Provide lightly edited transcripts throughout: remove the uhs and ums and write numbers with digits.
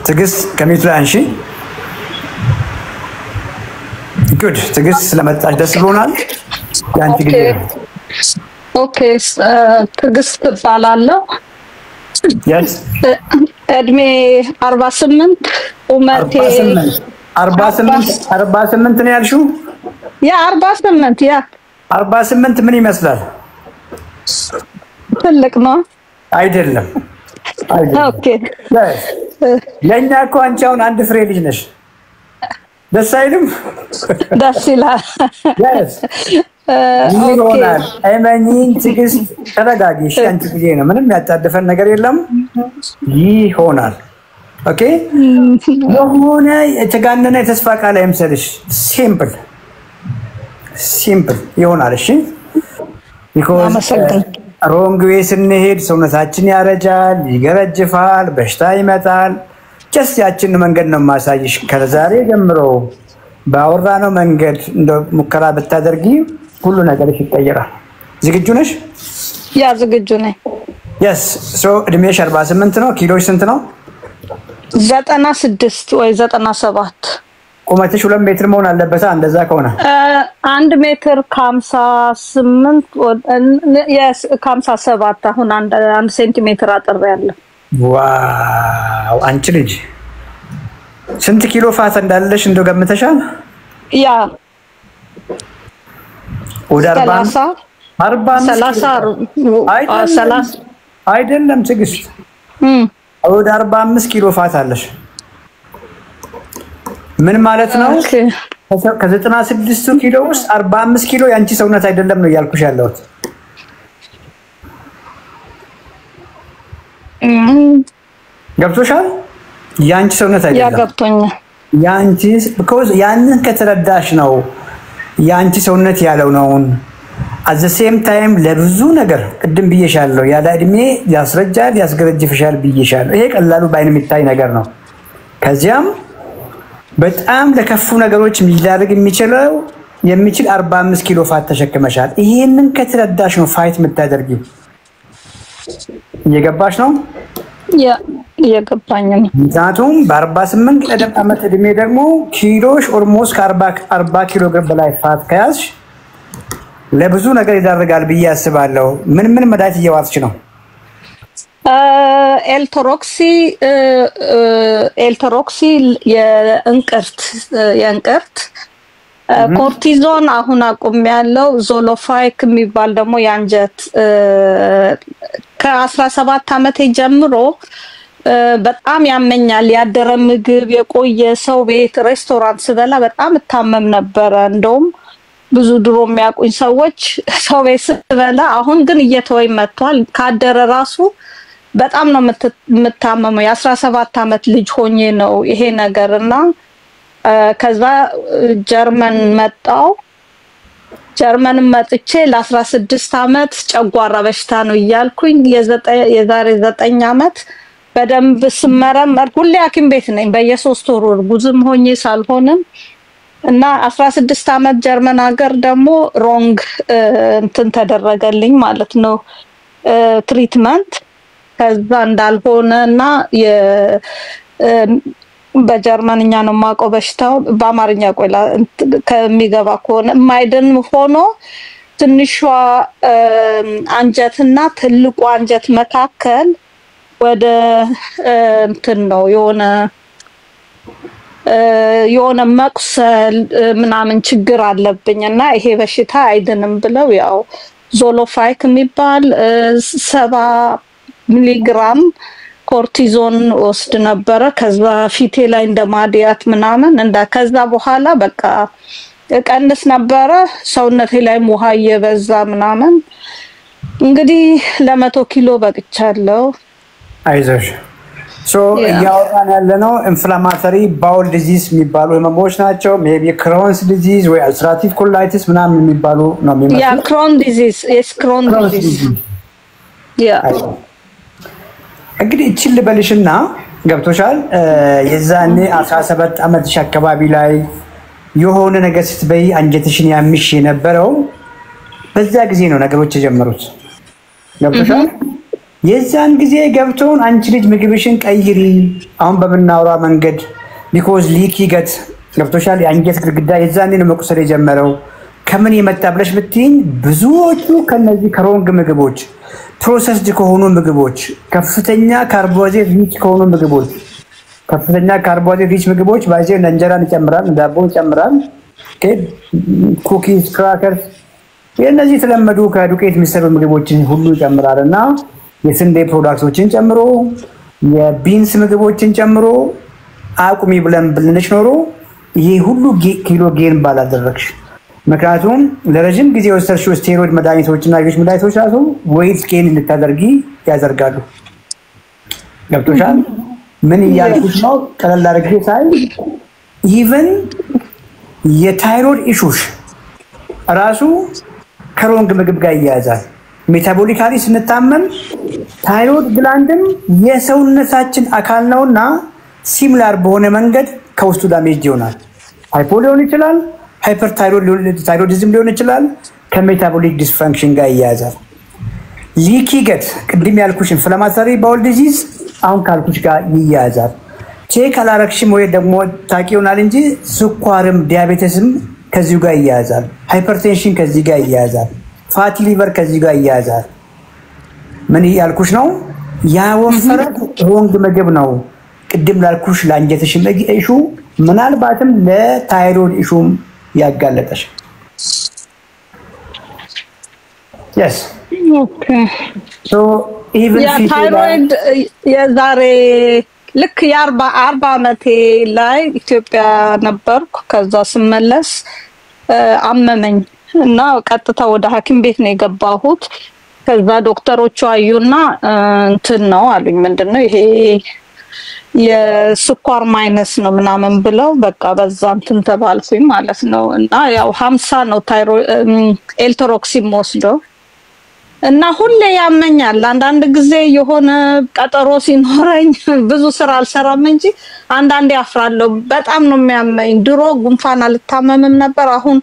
ትግስት ከሚቱ አንሺ ጉድ ትግስት ስለመጣች ደስ ብሎናል ያንቺ ጊዜ ኦኬ ትግስት ባላለው yes እድሜ 48 ኡመቴ 48 ነው ያልሽው ያ 48 ያ 48 ምን ይመስላል ትልቅ ነው አይደለም ኦኬ ለኛ እኮ አንቺ አሁን አንድ ፍሬ ልጅ ነሽ ደስ አይልም ደስ ይላል yes ይሆናል አይመኝን ትግስት ተረጋጊሽ አንቺ ጊዜ ነው ምንም ያጣደፈን ነገር የለም ይሆናል ኦኬ የሆነ የተጋነነ የተስፋ ቃል አይምሰልሽ ሲምፕል ይሆናል እሺ because wrong way ስንሄድ ሰውነታችን ያረጃል ይገረጅፋል በሽታ ይመጣል just ያችን መንገድ ነው ማሳይሽ ከዛሬ ጀምሮ ባወራነው መንገድ እንደ ሙከራ ብታደርጊ ሁሉ ነገር ይቀየራል ዝግጁ ነሽ ያ ዝግጁ ነኝ yes so እድሜሽ 48 ነው ኪሎሽ ስንት ነው 96 ወይ 97 ቁመትሽ 2 ሜትር መሆን አለበት እንደዛ ከሆነ 1 ሜትር 58 yes 57 አሁን 1 ሴንቲሜትር አጥር ያለው ዋው አንቺ ልጅ ስንት ኪሎ ፋት እንዳለሽ እንደው ገምተሻል ያ ወደ 40 አይደለም ትግስት ወደ 45 ኪሎ ፋት አለሽ ምን ማለት ነው ከ96 ኪሎ ውስጥ 45 ኪሎ ያንቺ ሰውነት አይደለም ነው ያልኩሽ ያለሁት ገብቶሻል ያንቺ ሰውነት አይደለም ያገብቶኛል ያንቺ because ያንን ከተረዳሽ ነው ያንቺ ሰውነት ያለው ነው at the same time ለብዙ ነገር ቅድም ብዬሻለሁ ያለ እድሜ ያስረጃል ያስገረጅፍሻል ብዬሻለሁ ይሄ ቀላሉ ባይን የሚታይ ነገር ነው ከዚያም በጣም ለከፉ ነገሮች ሊዳርግ የሚችል 45 ኪሎ ፋት ተሸክመሻል ይሄንን ከተረዳሽ ነው ፋይት የምታደርጊው እየገባሽ ነው ያ እየገባኝ ነው ምክንያቱም በ48 ዓመት እድሜ ደግሞ ኪሎሽ ኦልሞስት ከ40 ኪሎ ግራም በላይ ፋት ከያዝሽ ለብዙ ነገር ይዳርጋል ብዬ አስባለሁ ምን መድኃኒት እየዋጥሽ ነው ኤልትሮክሲ የእንቅርት ኮርቲዞን አሁን አቁሜያለሁ ዞሎፋይክ የሚባል ደግሞ ያንጀት ከ17 ዓመቴ ጀምሮ በጣም ያመኛል ያደረ ምግብ የቆየ ሰው ቤት ሬስቶራንት ስበላ በጣም እታመም ነበር እንደውም ብዙ ድሮ የሚያቁኝ ሰዎች ሰው ቤት ስበላ አሁን ግን እየተወይ መጥቷል ካደረ ራሱ በጣም ነው የምታመመው የ17 ዓመት ልጅ ሆኜ ነው ይሄ ነገርና ከዛ ጀርመን መጣው ጀርመን መጥቼ ለ16 ዓመት ጨጓራ በሽታ ነው ይያልኩኝ የዛሬ 9 ዓመት በደንብ ስመረመር ሁሌ ሐኪም ቤት ነኝ በየ3 ወሩ ጉዝም ሆኜ ሳልሆንም እና 16 ዓመት ጀርመን ሀገር ደግሞ ሮንግ እንትን ተደረገልኝ ማለት ነው ትሪትመንት ከዛ እንዳልሆነና በጀርመንኛ ነው ማቆ በሽታው በአማርኛ ቆይላ ከሚገባ ከሆነ ማይደን ሆኖ ትንሿ አንጀትና ትልቁ አንጀት መካከል ወደ እንትን ነው የሆነ መቁሰል ምናምን ችግር አለብኝና ይሄ በሽታ አይደንም ብለው ያው ዞሎፋይክ የሚባል 70 ሚሊግራም ኮርቲዞን ወስድ ነበር ከዛ ፊቴ ላይ እንደማዲያት ምናምን ከዛ በኋላ በቃ ቀንስ ነበር ሰውነቴ ላይ ውሃ እየበዛ ምናምን እንግዲህ ለ100 ኪሎ በቅቻለሁ አይዞሽ so ያወራን ያለነው ኢንፍላማቶሪ ባውል ዲዚዝ የሚባሉ ህመሞች ናቸው ሜቢ ክሮንስ ዲዚዝ ወይ አልሰራቲቭ ኮላይቲስ ምናምን የሚባሉ ነው የሚመስለው ያ ክሮን ዲዚዝ ክሮን ዲዚዝ ያ እንግዲህ እቺል በልሽና ገብቶሻል የዛኔ 17 ዓመት አካባቢ ላይ የሆነ ነገር ስትበይ አንጀትሽን ያምሽ የነበረው በዛ ጊዜ ነው ነገሮች የጀመሩት ገብቶሻል የዛን ጊዜ ገብቶን አንቺ ልጅ ምግብሽን ቀይሪ አሁን በመናወራ መንገድ because leaky gut ገብቶሻል የአንጀት ግድግዳ የዛኔ ነው መቁሰል የጀመረው ከምን የመጣ ብለሽ ብትይኝ ብዙዎቹ ከነዚህ ከሮንግ ምግቦች ፕሮሰስድ ከሆኑ ምግቦች ከፍተኛ ካርቦሃይድሬት ሪች ከሆኑ ምግቦች ከፍተኛ ካርቦሃይድሬት ሪች ምግቦች ባይዘው እንጀራን ይጨምራል ዳቦን ይጨምራል ኩኪስ ክራከርስ የነዚህ ተለመዱ ከዱቄት የሚሰሩ ምግቦችን ሁሉ ይጨምራልና የስንዴ ፕሮዳክቶችን ጨምሮ የቢንስ ምግቦችን ጨምሮ አቁሚ ብለን ብልነሽ ኖሮ ይሄ ሁሉ ኪሎ ጌን ባላደረግሽ ምክንያቱም ለረጅም ጊዜ ወሰድሽው ስቴሮይድ መድኃኒቶችና ሌሎች መድኃኒቶች ራሱ ዌይት ጌን እንድታደርጊ ያደርጋሉ ገብቶሻል ምን ያልኩሽ ነው ቀለል አድርጌ ሳይ ኢቭን የታይሮይድ ኢሹሽ ራሱ ከሮንግ ምግብ ጋር ይያዛል ሜታቦሊካሊ ስንታመም ታይሮይድ ግላንድም የሰውነታችን አካል ነውና ሲሚላር በሆነ መንገድ ከውስጡ ዳሜጅ ይሆናል ሃይፖሊዮን ይችላል ሃይፐርታይሮይዲዝም ሊሆን ይችላል ከሜታቦሊክ ዲስፈንክሽን ጋር ይያዛል ሊኪ ገት ቅድም ያልኩሽ ኢንፍላማቶሪ ባውል ዲዚዝ አሁን ካልኩሽ ጋር ይያዛል ቼክ አላረክሽም ወይ ደግሞ ታቂውናል እንጂ ስኳርም ዲያቤቲስም ከዚህ ጋር ይያዛል ሃይፐርቴንሽን ከዚህ ጋር ይያዛል ፋቲ ሊቨር ከዚህ ጋር ይያዛል ምን ያልኩሽ ነው ያወፈረ ሮንግ ምግብ ነው ቅድም ላልኩሽ ለአንጀትሽ ኢሹ ምናልባትም ለታይሮይድ ኢሹም ያጋለጠሽ yes okay so even ታይሮይድ የዛሬ ልክ የ40 አመቴ ላይ ኢትዮጵያ ነበርኩ ከዛ ስመለስ አመመኝ እና ቀጥታ ወደ ሐኪም ቤት ነው የገባሁት ከዛ ዶክተሮቹ አዩና እንትን ነው አሉኝ ምንድነው ይሄ የስኳር ማይነስ ነው ምናምን ብለው በቃ በዛ እንትን ተባልኩኝ ማለት ነው እና ያው 50 ነው ኤልትሮክሲን ወስደው እና ሁሌ ያመኛል አንዳንድ ጊዜ የሆነ ቀጠሮ ሲኖረኝ ብዙ ስራ አልሰራም እንጂ አንዳንዴ አፍራለሁ በጣም ነው የሚያመኝ ድሮ ጉንፋን አልታመምም ነበር አሁን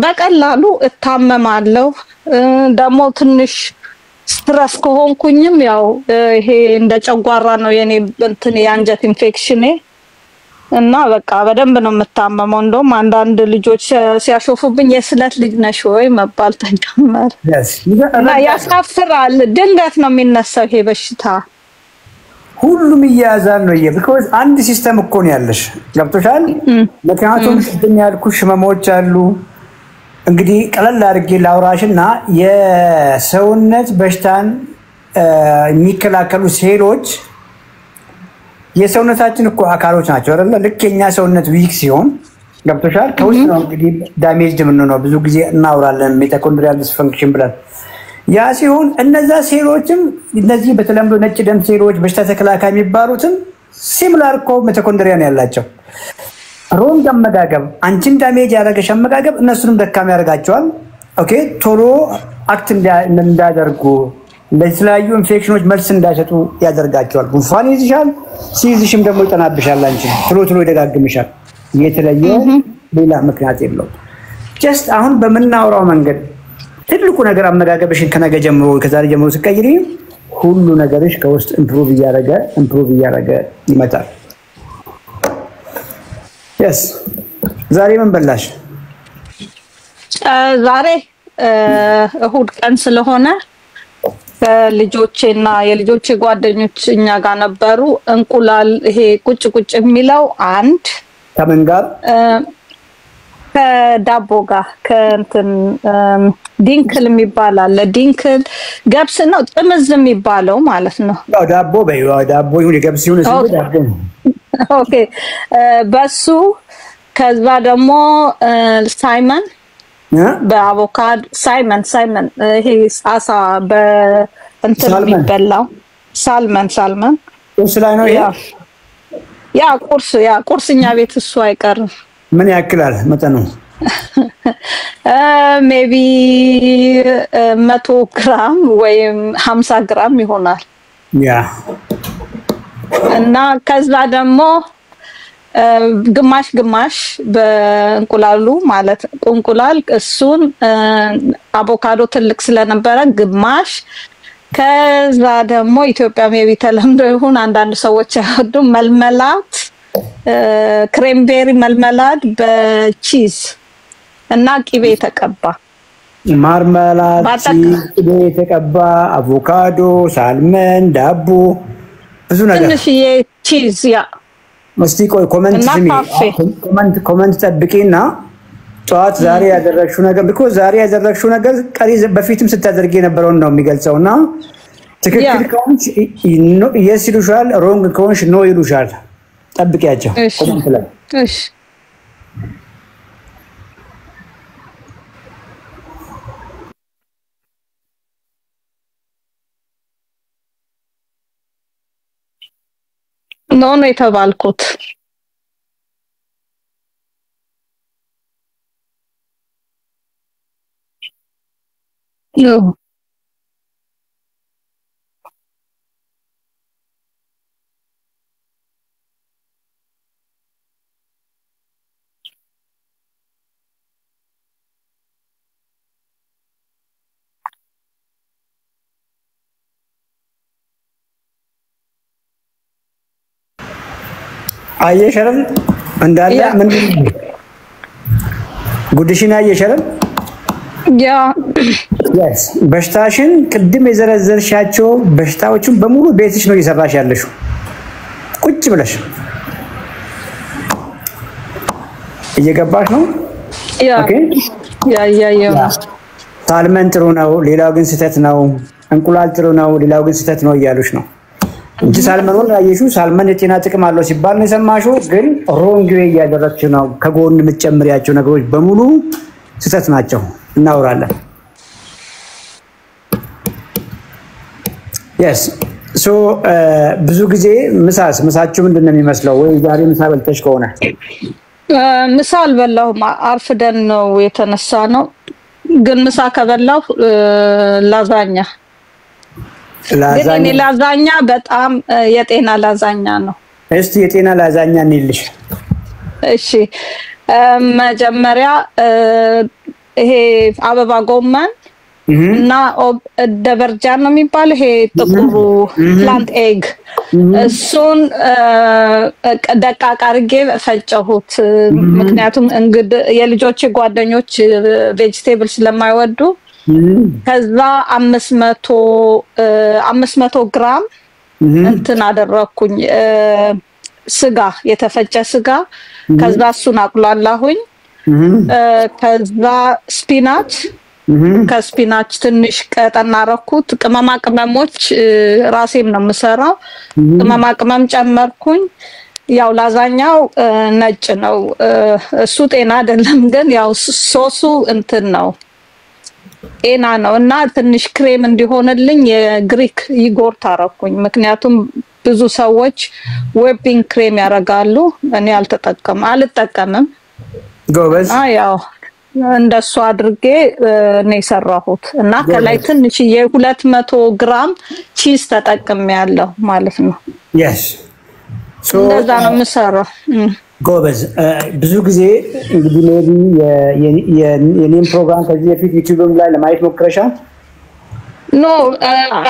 በቀላሉ እታመማለሁ ደሞ ትንሽ ስትረስ ከሆንኩኝም ያው ይሄ እንደ ጨጓራ ነው የኔ እንትን የአንጀት ኢንፌክሽን እና በቃ በደንብ ነው የምታመመው እንደውም አንዳንድ ልጆች ሲያሾፉብኝ የስለት ልጅ ነሽ ወይ መባል ተጀመረ እና ያሳፍራል ድንገት ነው የሚነሳው ይሄ በሽታ ሁሉም ይያዛል ነው because አንድ ሲስተም እኮ ነው ያለሽ ገብቶሻል ምክንያቱም ቅድም ያልኩሽ ህመሞች አሉ እንግዲህ ቀለል አድርጌ ላውራሽና የሰውነት በሽታን የሚከላከሉ ሴሎች የሰውነታችን እኮ አካሎች ናቸው አይደል ለከኛ ሰውነት ዊክ ሲሆን ገብቶሻል ከውስጥ ነው እንግዲህ ዳሜጅድ ምን ነው ብዙ ጊዜ እናውራለን ሚቶኮንድሪያል ዲስፈንክሽን ብለን ያ ሲሆን እነዛ ሴሎችም እነዚህ በተለምዶ ነጭ ደም ሴሎች በሽታ ተከላካይ የሚባሉትም ሲሚላር ኮ ሚቶኮንድሪያ ነው ያላቸው ሮንግ አመጋገብ አንቺን ዳሜጅ ያደረገሽ አመጋገብ እነሱንም ደካማ ያደርጋቸዋል ኦኬ ቶሎ አክት እንዳያደርጉ ለተለያዩ ኢንፌክሽኖች መልስ እንዳይሰጡ ያደርጋቸዋል ጉንፋን ይዝሻል ሲይዝሽም ደግሞ ይጠናብሻል አንቺ ቶሎ ይደጋግምሻል የተለየ ሌላ ምክንያት የለውም ጀስት አሁን በመናወራው መንገድ ትልቁ ነገር አመጋገብሽን ከነገ ጀምሮ ከዛሬ ጀምሮ ስቀይሪ ሁሉ ነገርሽ ከውስጥ ኢምፕሩቭ እያደረገ ይመጣል yes ዛሬ ምን በላሽ ዛሬ እሁድ ቀን ስለሆነ ልጆቼና የልጆቼ ጓደኞች እኛ ጋር ነበሩ እንቁላል ይሄ ቁጭ የሚለው አንድ ከምን ጋር ከዳቦ ጋር ከእንትን ዲንክል የሚባል አለ ዲንክል ገብስ ነው ጥምዝ የሚባለው ማለት ነው ያው ዳቦ ዳቦ ይሁን ገብስ ይሁን እሱ ዳቦ ኦኬ በሱ ከዛ ደግሞ ሳይመን በአቮካዶ ሳይመን ይሄ አሳ በእንትን የሚበላው ሳልመን ቁርስ ላይ ነው ያ ቁርስኛ ቤት እሱ አይቀርም ምን ያክላል መጠኑ ሜቢ 100 ግራም ወይም 50 ግራም ይሆናል ያ እና ከዛ ደግሞ ግማሽ በእንቁላሉ ማለት እንቁላል እሱን አቮካዶ ትልቅ ስለነበረ ግማሽ ከዛ ደግሞ ኢትዮጵያ ሜቢ ተለምዶ ይሁን አንዳንድ ሰዎች ያወዱ መልመላት ክሬምቤሪ መልመላድ በቺዝ እና ቅቤ ተቀባ ማርመላድ ቅቤ ተቀባ አቮካዶ ሳልመን ዳቦ ብዙ ነገር ትንሽዬ ቺዝ ያ መስቲ ቆይ ኮሜንት ጠብቂና ጧት ዛሬ ያደረግሽው ነገር ቢኮዝ ዛሬ ያደረግሽው ነገር ቀሪ በፊትም ስታደርጊ የነበረውን ነው የሚገልጸውና ትክክል ከሆንሽ yes ይሉሻል ሮንግ ከሆንሽ ኖ ይሉሻል ጠብቂያቸው ኮሜንት ላይ እሺ ኖ የተባልኩት ኖ አየሸረም እንዳለ ምን ጉድሽና አየሸረም ያ yes በሽታሽን ቅድም የዘረዘርሻቸው በሽታዎችን በሙሉ ቤትሽ ነው እየሰራሽ ያለሽው ቁጭ ብለሽ እየገባሽ ነው ኦኬ ያ ሳልመን ጥሩ ነው ሌላው ግን ስህተት ነው እንቁላል ጥሩ ነው ሌላው ግን ስህተት ነው እያሉሽ ነው እንጂ ሳልመኑን ያየሽው ሳልመን የጤና ጥቅም አለው ሲባል ነው የሰማሽው ግን ሮንግ ዌይ ያደረግሽ ነው ከጎን የምትጨምሪያቸው ነገሮች በሙሉ ስህተት ናቸው እናወራለን yes so ብዙ ጊዜ ምሳችሁ ምንድነው የሚመስለው ወይ ዛሬ ምሳ በልተሽ ከሆነ ምሳ አልበላሁም አርፍደን ነው የተነሳ ነው ግን ምሳ ከበላሁ ላዛኛ ላዛኛ በጣም የጤና ላዛኛ ነው እስቲ የጤና ላዛኛ እንልሽ እሺ መጀመሪያ ይሄ አበባ ጎመን እና ደበርጃን ነው የሚባለው ይሄ ጥቁሩ ፕላንት ኤግ እሱን ደቃቅ አድርጌ ፈጨሁት ምክንያቱም እንግዲህ የልጆች ጓደኞች ቬጂቴብል ስለማይወዱ ከዛ 500 ግራም እንትን አደረኩኝ ስጋ የተፈጨ ስጋ ከዛ እሱን አቁላላሁኝ ከዛ ስፒናች ከስፒናች ትንሽ ቀጠና አረኩት ቅመማ ቅመሞች ራሴም ነው የምሰራው ቅመማ ቅመም ጨመርኩኝ ያው ላዛኛው ነጭ ነው እሱ ጤና አይደለም ግን ያው ሶሱ እንትን ነው ጤና ነው እና ትንሽ ክሬም እንዲሆንልኝ የግሪክ ይጎርት አረኩኝ ምክንያቱም ብዙ ሰዎች ዌፒንግ ክሬም ያረጋሉ እኔ አልተጠቀምም ጎበዝ ያው እንደሱ አድርጌ ነው ሰራሁት እና ከላይ ትንሽ የ200 ግራም ቺዝ ተጠቅሜያለሁ ማለት ነው yes so እንደዛ ነው የምሰራው ጎበዝ ብዙ ጊዜ እንግዲህ ሜቢ የኔም ፕሮግራም ከዚህ በፊት ዩቲዩብም ላይ ለማየት ሞክረሻል ኖ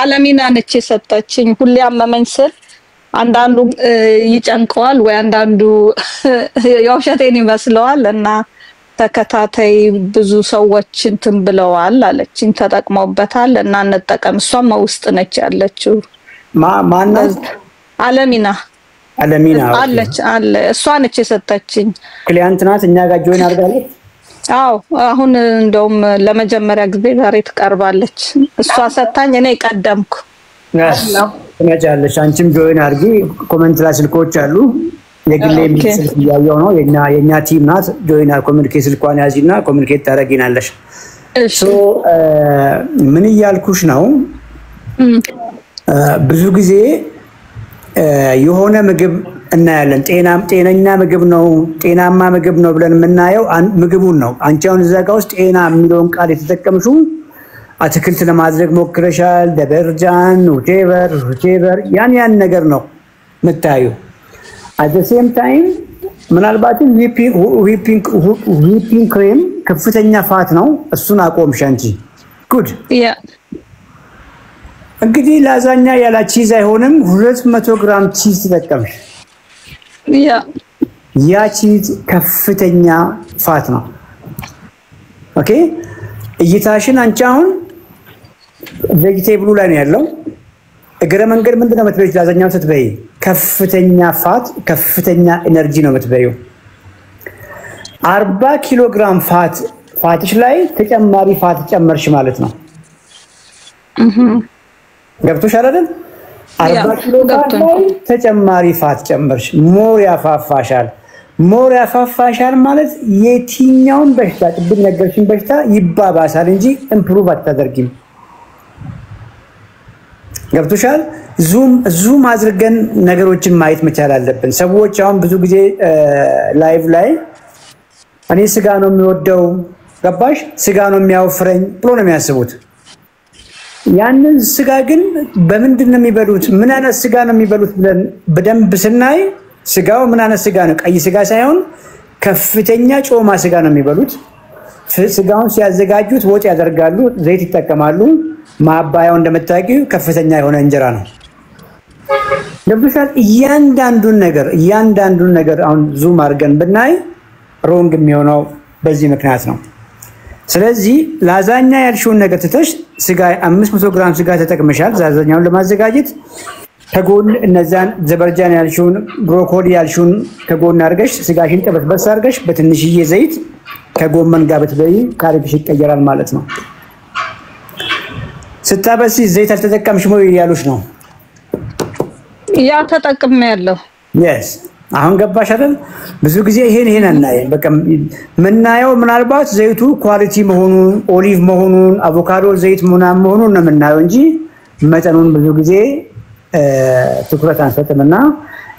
አለሚና ነች የሰጠችኝ ሁሌ አመመኝ ስል አንዳንዱ ይጨንቀዋል ወይ አንዳንዱ የውሸቴን ይመስለዋል እና ተከታታይ ብዙ ሰዎች እንትን ብለዋል አለችኝ ተጠቅመውበታል እና እንጠቀም እሷም ውስጥ ነች ያለችው ማናት አለሚና አለች እሷ ነች የሰጠችኝ ክሊያንት ናት እኛ ጋር ጆይን አድርጋለች አው አሁን እንደውም ለመጀመሪያ ጊዜ ዛሬ ትቀርባለች እሷ ሰጣኝ እኔ ቀደምኩ ትመጫለሽ አንቺም ጆይን አድርጊ ኮሜንት ላይ ስልኮች አሉ የግሌ ስልክ ያያው ነው የኛ ቲም ናት ጆይን ኮሚኒኬት ስልኳን ያዚና ኮሚኒኬት ታረጊናለሽ ሶ ምን ይያልኩሽ ነው ብዙ ጊዜ የሆነ ምግብ እናያለን ጤነኛ ምግብ ነው ጤናማ ምግብ ነው ብለን የምናየው ምግቡን ነው አንቺ አሁን እዛ ጋር ውስጥ ጤና የሚለውን ቃል የተጠቀምሽው አትክልት ለማድረግ ሞክረሻል ደበርጃን whatever ያን ነገር ነው መታዩ at the same time ምናልባት whipping cream ከፍተኛ ፋት ነው እሱን አቆምሽ አንቺ good እንግዲህ ላዛኛ ያለ ቺዝ አይሆንም 200 ግራም ቺዝ ተጠቀምሽ ያ ቺዝ ከፍተኛ ፋት ነው ኦኬ እይታሽን አንቺ አሁን ቬጂቴብሉ ላይ ነው ያለው እግረ መንገድ ምንድነው የምትበይው ላዛኛው ስትበይ ከፍተኛ ፋት ከፍተኛ ኤነርጂ ነው የምትበይው 40 ኪሎ ግራም ፋትሽ ላይ ተጨማሪ ፋት ጨመርሽ ማለት ነው ገብቶሻል አይደል 40 ኪሎ ግራም ላይ ተጨማሪ ፋት ጨመርሽ ሞር ያፋፋሻል ማለት የትኛውን በሽታ ጥብቅ ነገርሽን በሽታ ይባባሳል እንጂ ኢምፕሩቭ አታደርጊም ገብቶሻል ዙም አድርገን ነገሮችን ማየት መቻል አለብን ሰዎች አሁን ብዙ ጊዜ ላይቭ ላይ እኔ ስጋ ነው የሚወደው ገባሽ ስጋ ነው የሚያወፍረኝ ብሎ ነው የሚያስቡት ያንን ስጋ ግን በምንድነው የሚበሉት ምን አይነት ስጋ ነው የሚበሉት ብለን በደንብ ስናይ ስጋው ምን አይነት ስጋ ነው ቀይ ስጋ ሳይሆን ከፍተኛ ጮማ ስጋ ነው የሚበሉት ስጋውን ሲያዘጋጁት ወጥ ያደርጋሉ ዘይት ይጠቀማሉ ማባያው እንደምታውቂው ከፍተኛ የሆነ እንጀራ ነው ለብቻት እያንዳንዱን ነገር አሁን ዙም አድርገን ብናይ ሮንግ የሚሆነው በዚህ ምክንያት ነው ስለዚህ ላዛኛ ያልሽውን ነገር ትተሽ ስጋ 500 ግራም ስጋ ተጠቅመሻል ላዛኛውን ለማዘጋጀት ከጎን እነዛን ዘበርጃን ያልሽውን ብሮኮሊ ያልሽውን ከጎን አድርገሽ ስጋሽን ጠበስ አድርገሽ በትንሽዬ ዘይት ከጎመን ጋር በትበይ ካሪብሽ ይቀየራል ማለት ነው ስታበሲ ዘይት አልተጠቀምሽም ወይ ያሉሽ ነው ያ ተጠቅሜያለሁ yes አሁን ገባሽ አይደል ብዙ ጊዜ ይሄን አናይ በቃ ምናየው ምናልባት ዘይቱ ኳሊቲ መሆኑን ኦሊቭ መሆኑን አቮካዶ ዘይት መሆኑን ነው ምናየው እንጂ መጠኑን ብዙ ጊዜ ትኩረት አንሰጥምና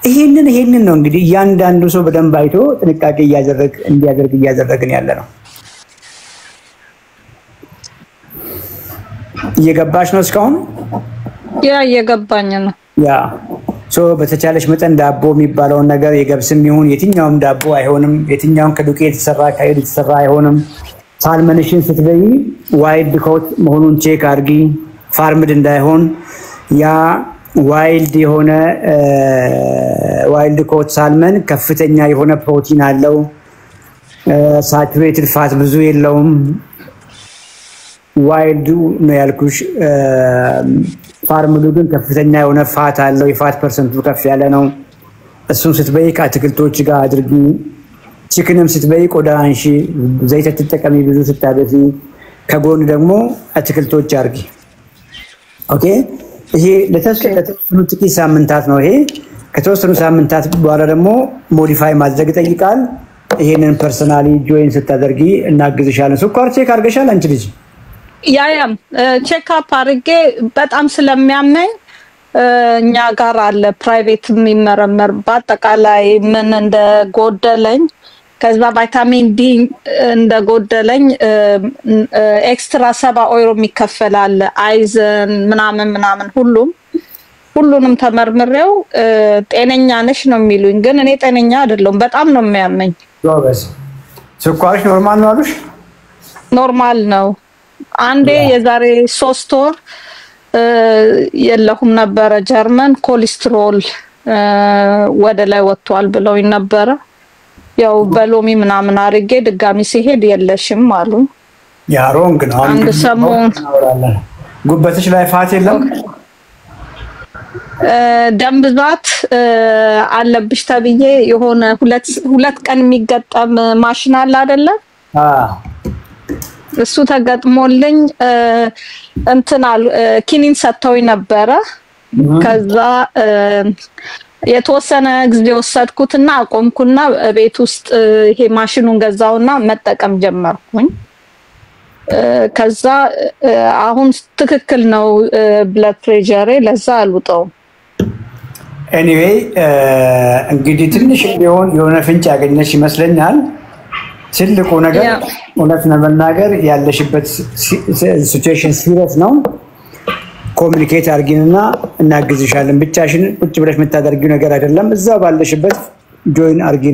ይሄንን ነው እንግዲህ ያንዳንዱ ሰው በደንብ አይቶ ጥንቃቄ እያደረግን ያለ ነው እየገባሽ ነው እስካሁን እየገባኝ ነው ያ በተቻለሽ መጠን ዳቦ የሚባለው ነገር የገብስም ይሁን የትኛውም ዳቦ አይሆንም የትኛውም ከዱቄት የተሰራ አይሆንም ሳልመንሽን ስትበይ ዋይልድ ኮት መሆኑን ቼክ አድርጊ ፋርምድ እንዳይሆን ያ ዋይልድ ኮት ሳልመን ከፍተኛ የሆነ ፕሮቲን አለው ሳቹሬትድ ፋት ብዙ የለውም ዋይልድ ነው ያልኩሽ ፋርምዱ ግን ከፍተኛ የሆነ ፋት አለው የፋት ፐርሰንቱ ከፍ ያለ ነው እሱን ስትበይ ከአትክልቶች ጋር አድርጊ ቺክንም ስትበይ ቆዳ አንሺ ዘይት ተጠቀሚ ብዙ ስታበዚ ከጎን ደግሞ አትክልቶች አድርጊ ኦኬ ይሄ ለተወሰኑ ጥቂት ሳምንታት ነው ይሄ ከተወሰኑ ሳምንታት በኋላ ደግሞ ሞዲፋይ ማድረግ ይጠይቃል ይሄንን ፐርሰናሊ ጆይን ስታደርጊ እናግዝሻለን ስኳር ቼክ አድርገሻል አንቺ ልጅ ያያም ቼክ አፕ አድርጌ በጣም ስለሚያመኝ እኛ ጋር አለ ፕራይቬት የሚመረመር በአጠቃላይ ምን እንደጎደለኝ ከዛ ቫይታሚን ዲ እንደጎደለኝ ኤክስትራ 7 ዩሮ የሚከፈላል አይዘን ምናምን ሁሉንም ተመርምሬው ጤነኛ ነሽ ነው የሚሉኝ ግን እኔ ጤነኛ አይደለሁም በጣም ነው የሚያመኝ ጆበስ ስኳርሽ ኖርማል ነው አሉሽ ኖርማል ነው አንዴ የዛሬ 3 ወር የለሁም ነበር ጀርመን ኮሌስትሮል ወደ ላይ ወጥቷል ብለውኝ ነበር ያው በሎሚ ምናምን አርጌ ድጋሚ ሲሄድ የለሽም አሉ ያ ሮንግ ነው አንድ ሰሞን ጉበትሽ ላይ ፋት የለም ደም ብዛት አለብሽ ተብዬ የሆነ ሁለት ቀን የሚገጠም ማሽን አለ አይደለ እሱ ተገጥሞልኝ እንትናል ኪኒን ሰጥተውኝ ነበረ ከዛ የተወሰነ ጊዜ ወሰድኩትና አቆምኩና ቤት ውስጥ ይሄ ማሽኑን ገዛውና መጠቀም ጀመርኩኝ ከዛ አሁን ትክክል ነው ብለድ ፕሬሸሬ ለዛ አልውጣው ኤኒዌይ እንግዲህ ትንሽ ቢሆን የሆነ ፍንጭ ያገኘሽ ይመስለኛል ትልቁ ነገር እውነት ለመናገር ያለሽበት ሲቹዌሽን ሲሪየስ ነው ኮሙኒኬት አድርጊንና እናግዝሻለን ብቻሽን ቁጭ ብለሽ የምታደርጊው ነገር አይደለም እዛው ባለሽበት ጆይን አድርጊ